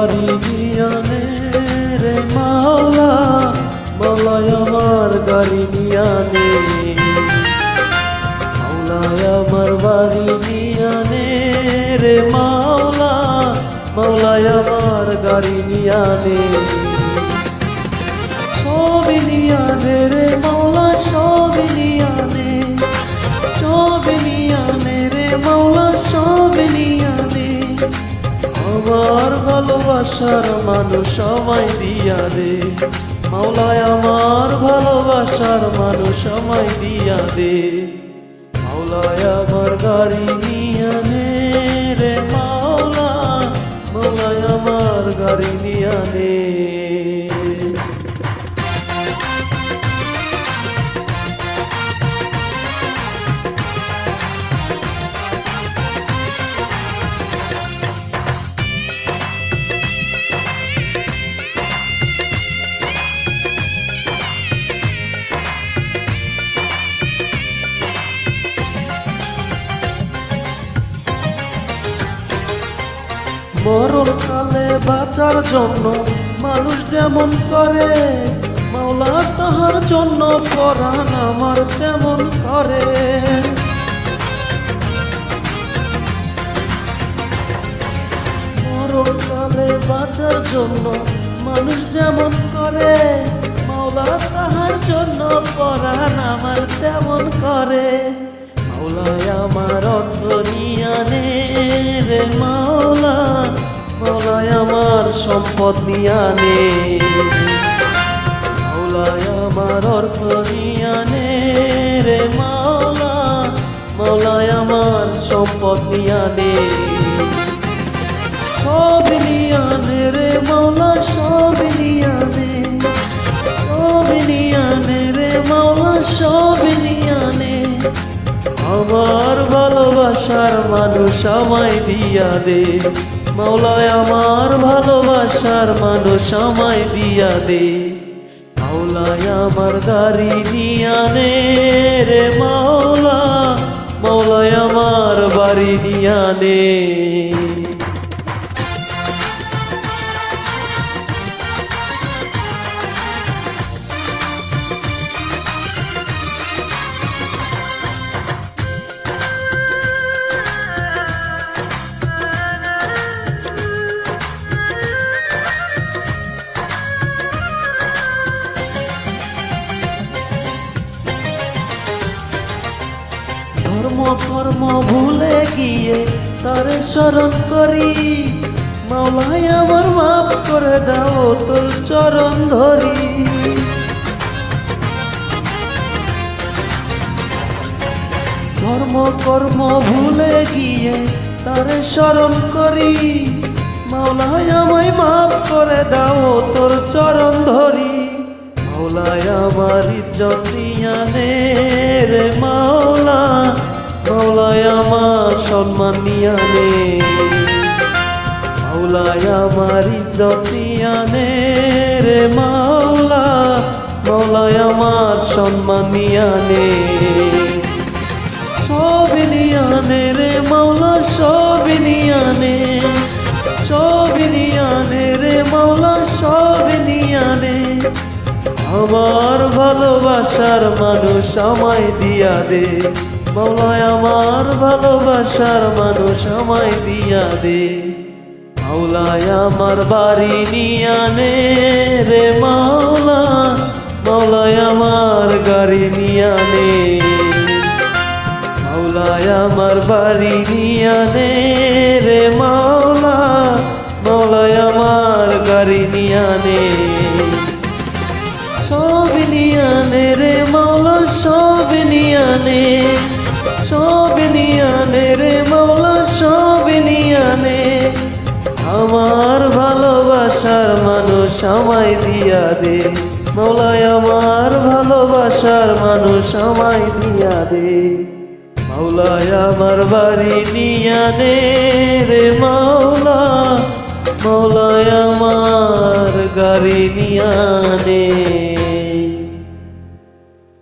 বাড়ি নিয়ানে রে মাওলা, মাওলায় আমার গাড়ি নিয়ানে, মাওলায় আমার বাড়ি নিয়ানে রে মাওলা, মাওলায় আমার গাড়ি নিয়ানে, সবই নিয়ানে রে মাওলা, সবই নিয়ানে, সবই নিয়ানে রে মাওলা, সবই নিয়ানে, আমার ভালোবাসার মানুষ আমায় দিয়া দে, মাওলায় আমার ভালোবাসার মানুষ আমায় দিয়া দে, মাওলায় আমার গাড়ি নিয়ানে রে মাওলা, মাওলায় আমার গাড়ি নিয়ানে। মরণকালে বাঁচার জন্য মানুষ যেমন করে, মাওলা তাহার জন্য পরাণ আমার তেমন করে। মরণকালে বাঁচার জন্য মানুষ যেমন করে, মাওলা তাহার জন্য পরাণ আমার তেমন করে, মাওলায় আমার অর্থ নিয়ানে রে মাওলা, মাওলায় আমার সম্পদ নিয়ানে, মাওলায় আমার অর্থ নিয়ানে রে মাওলা, মাওলায় আমার সম্পদ নিয়ানে, সব নিয়ানে রে মাওলা, সব নিয়ানে, সব নিয়ানে রে মাওলা, সব নিয়ানে, আমার ভালোবাসার মানুষ আমায় দিয়া দে, মাওলায় আমার ভালোবাসার মানুষ আমায় দিয়া দে, মাওলায় আমার গাড়ি নিয়ানে রে মাওলা, মাওলায় আমার বাড়ি নিয়ানে। ধর্ম কর্ম ভুলে গিয়ে তার স্মরণ করি, মাওলায় আমার মাফ করে দাও তোর চরণ ধরি। ধর্ম কর্ম ভুলে গিয়ে তার স্মরণ করি, মাওলায় আমায় মাফ করে দাও তোর চরণ ধরি, মাওলায় আমার ইজ্জত নিয়ানে রে মাওলা, মাওলায় আমার সম্মান নিয়ানে, মাওলায় আমার ইজ্জত নিয়ানে রে মাওলা, মাওলায় আমার সম্মান নিয়ানে, সব নিয়ানে রে মাওলা, সব নিয়ানে, সব নিয়ানে রে মাওলা, সব নিয়ানে, আমার ভালোবাসার মানুষ আমায় দিয়া দে, মাওলায় আমার ভালোবাসার মানুষ আমায় দিয়া দে, মাওলায় আমার বাড়ি নিয়ানে রে মাওলা, মাওলায় আমার গাড়ি নিয়ানে, মাওলায় আমার বাড়ি নিয়ানে রে মাওলা, মাওলায় আমার গাড়ি নিয়ানে, সব নিয়ানে রে মাওলা, সব নিয়ানে, সব নিয়ানে রে মাওলা, সব নিয়ানে, আমার ভালোবাসার মানুষ আমায় দিয়া দে, মাওলায় আমার ভালোবাসার মানুষ আমায় দিয়া দে, মাওলায় আমার বাড়ি নিয়ানে রে মাওলা, মাওলায় আমার গাড়ি নিয়া